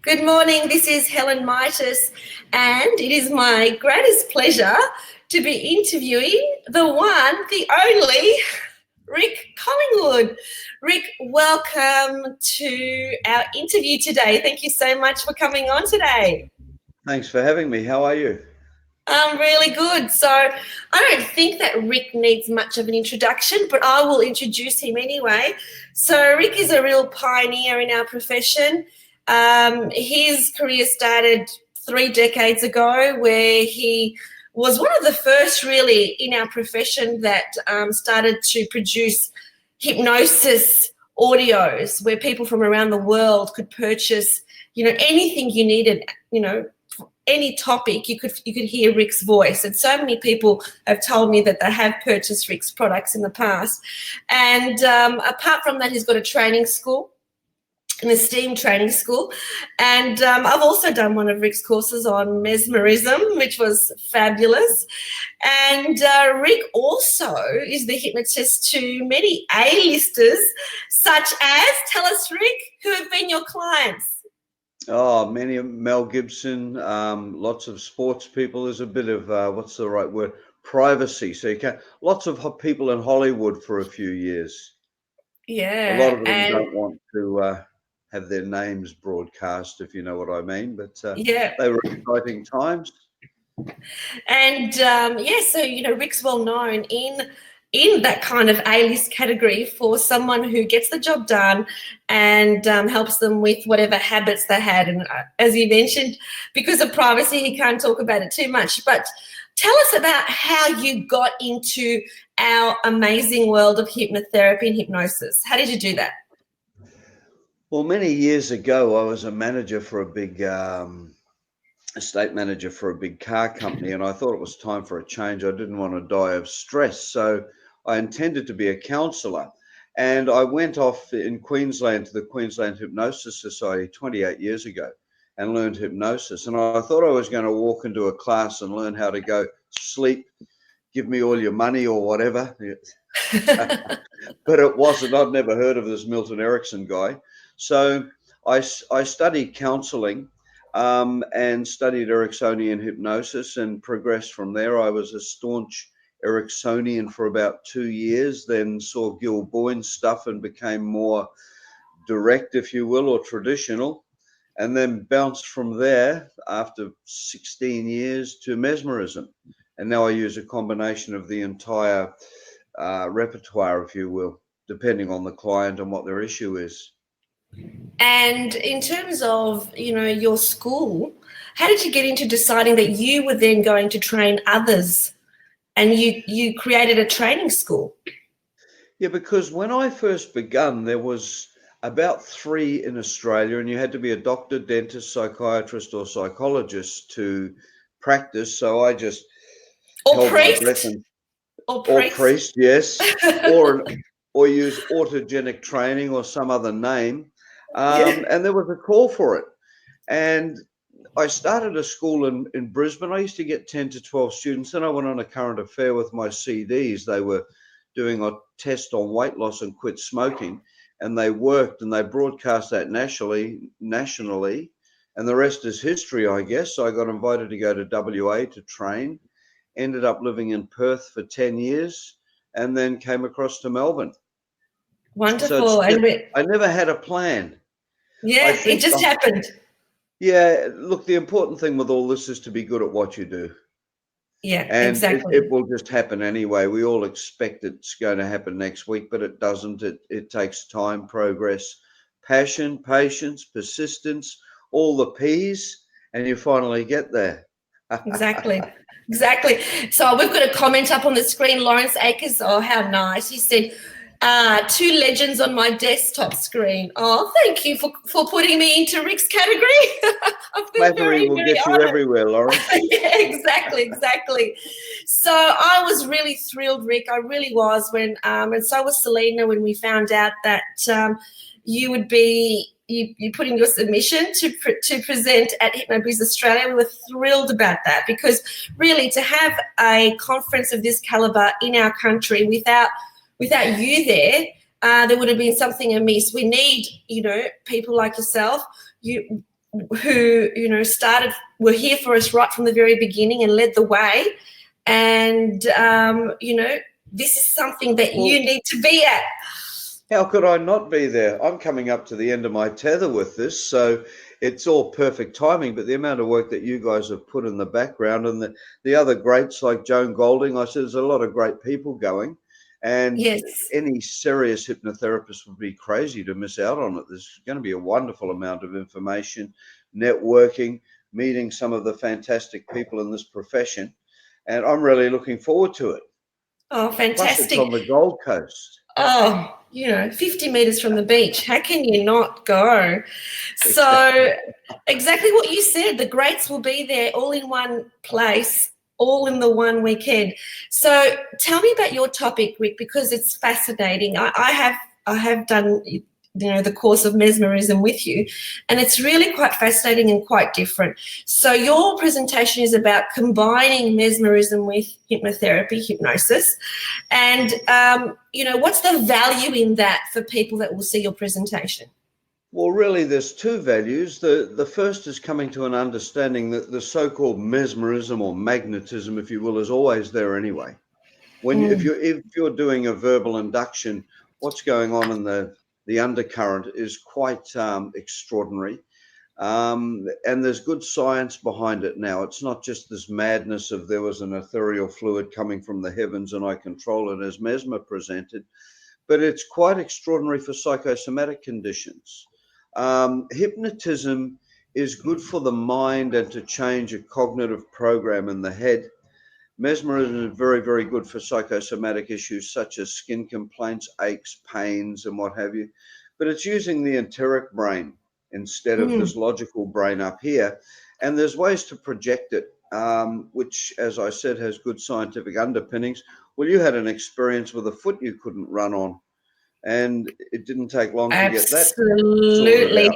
Good morning. This is Helen Mitis, and it is my greatest pleasure to be interviewing the one, the only, Rick Collingwood. Rick, welcome to our interview today. Thank you so much for coming on today. Thanks for having me. How are you? I'm really good. So I don't think that Rick needs much of an introduction, but I will introduce him anyway. So Rick is a real pioneer in our profession. His career started 3 decades ago, where he was one of the first really in our profession that started to produce hypnosis audios where people from around the world could purchase, anything you needed, any topic, you could hear Rick's voice. And so many people have told me that they have purchased Rick's products in the past. And apart from that, he's got a training school, an esteem training school. And I've also done one of Rick's courses on mesmerism, which was fabulous. And Rick also is the hypnotist to many A-listers, such as, tell us, Rick, who have been your clients? Oh, many Mel Gibson, lots of sports people. There's a bit of what's the right word? Privacy. So you can lots of people in Hollywood for a few years. Yeah, a lot of them don't want to have their names broadcast, if you know what I mean. But yeah, they were exciting times. And so Rick's well known in that kind of A-list category for someone who gets the job done and helps them with whatever habits they had. And as you mentioned, because of privacy, he can't talk about it too much. But tell us about how you got into our amazing world of hypnotherapy and hypnosis. How did you do that? Well, many years ago, I was a manager for a big estate manager for a big car company, and I thought it was time for a change. I didn't want to die of stress, so I intended to be a counsellor. And I went off in Queensland to the Queensland Hypnosis Society 28 years ago and learned hypnosis. And I thought I was going to walk into a class and learn how to go sleep, give me all your money or whatever. But it wasn't. I'd never heard of this Milton Erickson guy. So I studied counselling and studied Ericksonian hypnosis and progressed from there. I was a staunch Ericksonian for about 2 years, then saw Gil Boyne's stuff and became more direct, if you will, or traditional, and then bounced from there after 16 years to mesmerism. And now I use a combination of the entire repertoire, if you will, depending on the client and what their issue is. And in terms of, your school, how did you get into deciding that you were then going to train others and you created a training school? Yeah, because when I first begun, there was about 3 in Australia, and you had to be a doctor, dentist, psychiatrist, or psychologist to practice. So I just held my breath and or priest, yes, or use autogenic training or some other name. And there was a call for it. And I started a school in Brisbane. I used to get 10 to 12 students. Then I went on a current affair with my CDs. They were doing a test on weight loss and quit smoking. And they worked and they broadcast that nationally. And the rest is history, I guess. So I got invited to go to WA to train. Ended up living in Perth for 10 years and then came across to Melbourne. Wonderful. So I never had a plan. Yeah, it just happened. Yeah, look, the important thing with all this is to be good at what you do. Yeah, and exactly. It will just happen anyway. We all expect it's going to happen next week, but it doesn't. It takes time, progress, passion, patience, persistence, all the P's, and you finally get there. Exactly. So we've got a comment up on the screen. Lawrence Akers, oh, how nice. He said, 2 legends on my desktop screen. Oh, thank you for putting me into Rick's category. I feel Flattery will get you everywhere, Lawrence. Yeah, exactly. So I was really thrilled, Rick. I really was and so was Selena when we found out that you would be you put in your submission to present at HypnoBiz Australia. We were thrilled about that because really to have a conference of this caliber in our country without you there would have been something amiss. We need, people like yourself. who, were here for us right from the very beginning and led the way. And, this is something that you need to be at. How could I not be there? I'm coming up to the end of my tether with this, so it's all perfect timing. But the amount of work that you guys have put in the background, and the other greats like Joan Golding, I said there's a lot of great people going, and Yes. any serious hypnotherapist would be crazy to miss out on it. There's going to be a wonderful amount of information, networking, meeting some of the fantastic people in this profession, and I'm really looking forward to it. Oh, fantastic. Plus, it's on the Gold Coast. Oh, 50 meters from the beach. How can you not go? So exactly what you said, the greats will be there all in one place, all in the one weekend. So tell me about your topic, Rick, because it's fascinating. I have done the course of mesmerism with you, and it's really quite fascinating and quite different. So your presentation is about combining mesmerism with hypnotherapy, hypnosis, and what's the value in that for people that will see your presentation? Well, really, there's two values. The first is coming to an understanding that the so-called mesmerism or magnetism, if you will, is always there anyway. If you're doing a verbal induction, what's going on in the undercurrent is quite extraordinary. And there's good science behind it now. It's not just this madness of there was an ethereal fluid coming from the heavens and I control it as Mesmer presented, but it's quite extraordinary for psychosomatic conditions. Hypnotism is good for the mind and to change a cognitive program in the head. Mesmerism is very, very good for psychosomatic issues such as skin complaints, aches, pains, and what have you. But it's using the enteric brain instead of this logical brain up here. And there's ways to project it, which, as I said, has good scientific underpinnings. Well, you had an experience with a foot you couldn't run on, and it didn't take long to get that sorted out.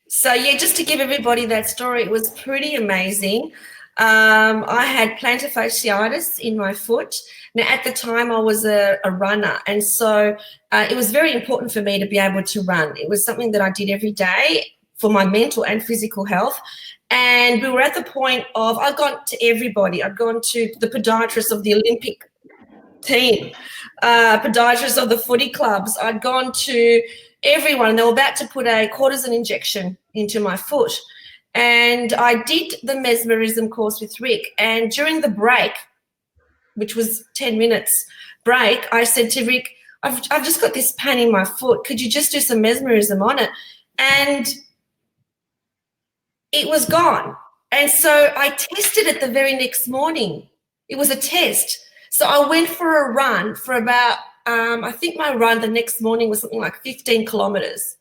So, just to give everybody that story, it was pretty amazing. I had plantar fasciitis in my foot. Now, at the time, I was a runner, and so it was very important for me to be able to run. It was something that I did every day for my mental and physical health. And we were at the point of, I'd gone to everybody. I'd gone to the podiatrist of the Olympic team, podiatrists of the footy clubs. I'd gone to everyone, and they were about to put a cortisone injection into my foot. And I did the mesmerism course with Rick. And during the break, which was 10 minutes break, I said to Rick, I've just got this pain in my foot. Could you just do some mesmerism on it? And it was gone. And so I tested it the very next morning. It was a test. So I went for a run for about, I think my run the next morning was something like 15 kilometers.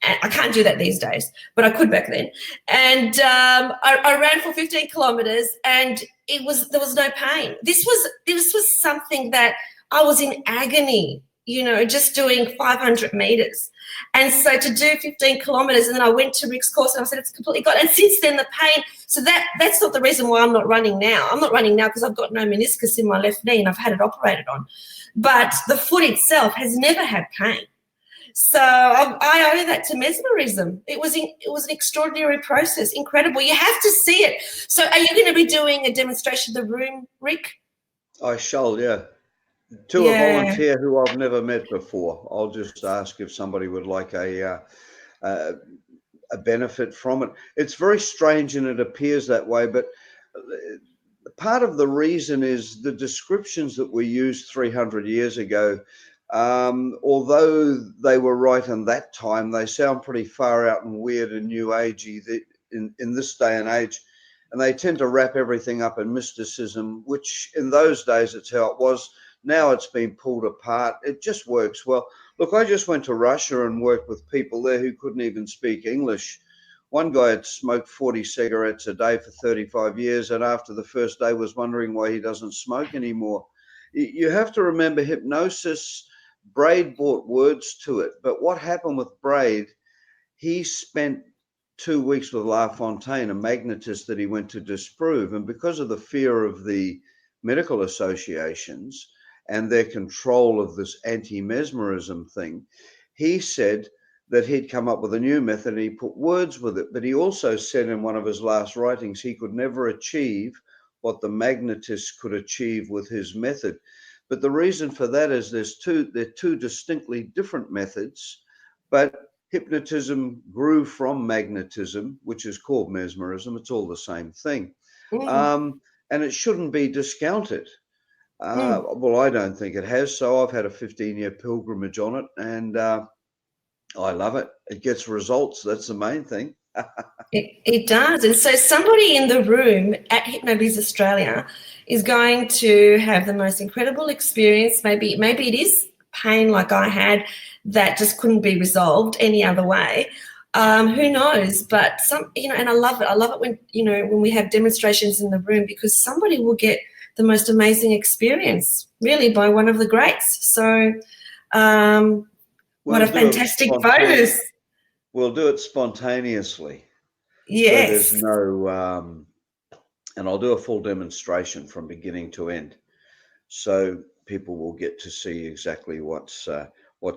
And I can't do that these days, but I could back then. And I ran for 15 kilometers, and there was no pain. This was something that I was in agony, just doing 500 meters. And so to do 15 kilometers, and then I went to Rick's course and I said, it's completely gone. And since then, the pain, so that's not the reason why I'm not running now. I'm not running now because I've got no meniscus in my left knee and I've had it operated on. But the foot itself has never had pain. So I owe that to mesmerism. It was an extraordinary process, incredible. You have to see it. So are you going to be doing a demonstration of the room, Rick? I shall, yeah. To a volunteer who I've never met before. I'll just ask if somebody would like a benefit from it. It's very strange and it appears that way, but part of the reason is the descriptions that we used 300 years ago. Although they were right in that time, they sound pretty far out and weird and new agey in this day and age. And they tend to wrap everything up in mysticism, which in those days it's how it was. Now it's been pulled apart. It just works well. Look, I just went to Russia and worked with people there who couldn't even speak English. One guy had smoked 40 cigarettes a day for 35 years, and after the first day was wondering why he doesn't smoke anymore. You have to remember hypnosis. Braid brought words to it, but what happened with Braid, he spent 2 weeks with La Fontaine, a magnetist that he went to disprove, and because of the fear of the medical associations and their control of this anti-mesmerism thing, he said that he'd come up with a new method and he put words with it. But he also said in one of his last writings he could never achieve what the magnetist could achieve with his method. But the reason for that is they're two distinctly different methods, but hypnotism grew from magnetism, which is called mesmerism. It's all the same thing. Mm. And it shouldn't be discounted. Mm. Well, I don't think it has. So I've had a 15-year pilgrimage on it, and I love it. It gets results. That's the main thing. It does. And so somebody in the room at HypnoBiz Australia is going to have the most incredible experience. Maybe it is pain like I had that just couldn't be resolved any other way. Who knows? But and I love it. I love it when we have demonstrations in the room, because somebody will get the most amazing experience, really, by one of the greats. So what a fantastic bonus. We'll do it spontaneously. Yes. So there's no, and I'll do a full demonstration from beginning to end. So people will get to see exactly what's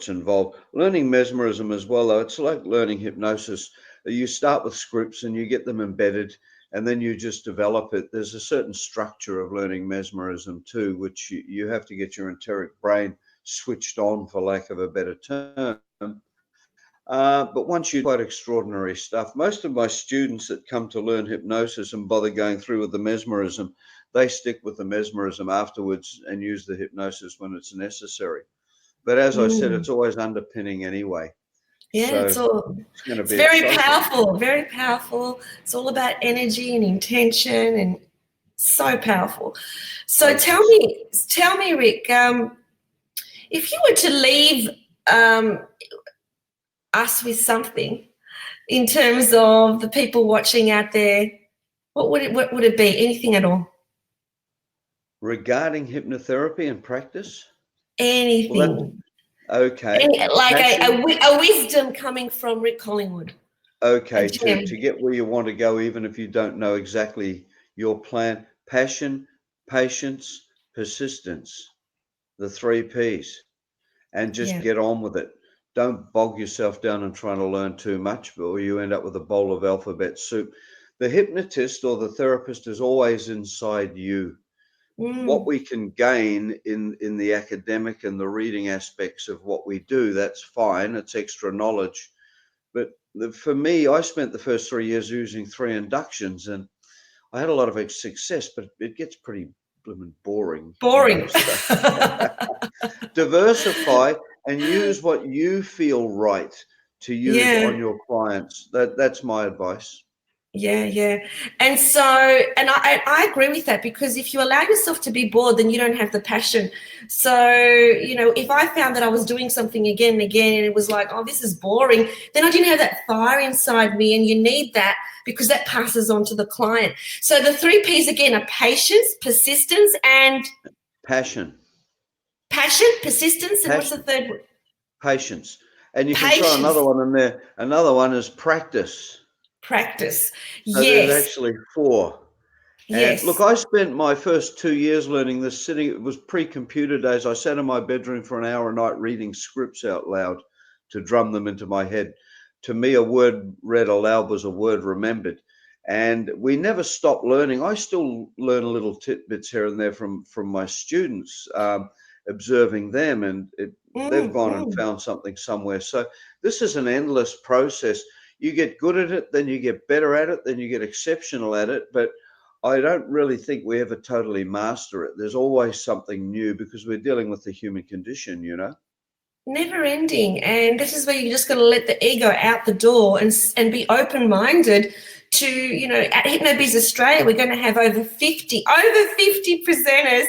involved. Learning mesmerism as well, though, it's like learning hypnosis. You start with scripts and you get them embedded, and then you just develop it. There's a certain structure of learning mesmerism too, which you have to get your enteric brain switched on, for lack of a better term. But once you do quite extraordinary stuff, most of my students that come to learn hypnosis and bother going through with the mesmerism, they stick with the mesmerism afterwards and use the hypnosis when it's necessary. But as I said, it's always underpinning anyway. Yeah, so it's very powerful, very powerful. It's all about energy and intention, and so powerful. So tell me, Rick, if you were to leave us with something in terms of the people watching out there, what would it be? Anything at all? Regarding hypnotherapy and practice? Anything. Well, okay. Like a wisdom coming from Rick Collingwood. Okay, to get where you want to go, even if you don't know exactly your plan: passion, patience, persistence, the 3 Ps, and just get on with it. Don't bog yourself down and trying to learn too much, or you end up with a bowl of alphabet soup. The hypnotist or the therapist is always inside you. What we can gain in the academic and the reading aspects of what we do, that's fine. It's extra knowledge. But for me, I spent the first 3 years using 3 inductions, and I had a lot of success, but it gets pretty blooming boring. Boring. Diversify and use what you feel right to use on your clients. That's my advice. Yeah. And so, and I agree with that, because if you allow yourself to be bored, then you don't have the passion. So, if I found that I was doing something again and again and it was like, oh, this is boring, then I didn't have that fire inside me, and you need that, because that passes on to the client. So the 3 Ps again are patience, persistence, and passion. Passion, persistence, and what's the third one? Patience. And you can throw another one in there. Another one is practice. Practice. So there's actually 4. Yes. And look, I spent my first 2 years learning this sitting. It was pre-computer days. I sat in my bedroom for an hour a night reading scripts out loud to drum them into my head. To me, a word read aloud was a word remembered. And we never stopped learning. I still learn little tidbits here and there from my students, observing them, and they've gone and found something somewhere. So this is an endless process. You get good at it, then you get better at it, then you get exceptional at it. But I don't really think we ever totally master it. There's always something new, because we're dealing with the human condition, Never ending. And this is where you just got to let the ego out the door and be open-minded to, at HypnoBiz Australia, we're going to have over 50 presenters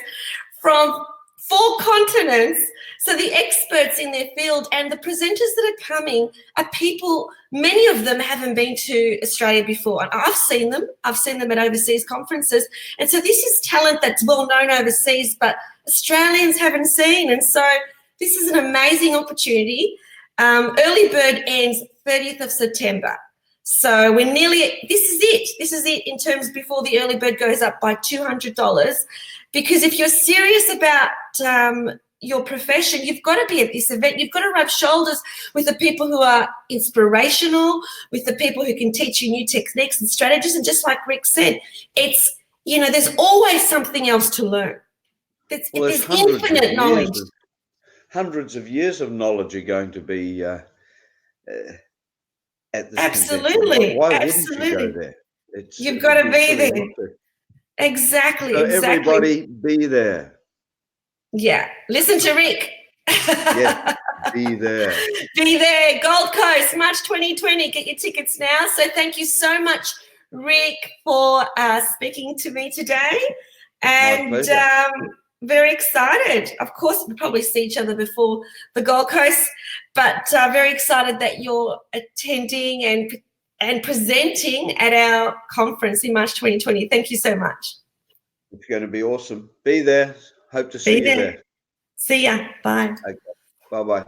from 4 continents. So the experts in their field, and the presenters that are coming are people, many of them haven't been to Australia before. And I've seen them at overseas conferences. And so this is talent that's well known overseas, but Australians haven't seen. And so this is an amazing opportunity. Early bird ends 30th of September. So we're nearly, this is it in terms before the early bird goes up by $200. Because if you're serious about your profession, you've got to be at this event. You've got to rub shoulders with the people who are inspirational, with the people who can teach you new techniques and strategies. And just like Rick said, it's, you know, there's always something else to learn. There's infinite knowledge. Hundreds of years of knowledge are going to be at this Absolutely. convention. Why wouldn't you go there? You've got to be there. Exactly. So everybody be there. Yeah. Listen to Rick. Yeah. Be there. Be there. Gold Coast, March 2020. Get your tickets now. So thank you so much, Rick, for speaking to me today. And my pleasure. Very excited. Of course, we'll probably see each other before the Gold Coast, but very excited that you're attending and presenting at our conference in March 2020. Thank you so much. It's going to be awesome. Be there. Hope to see you there. See ya. Bye. Okay. Bye-bye.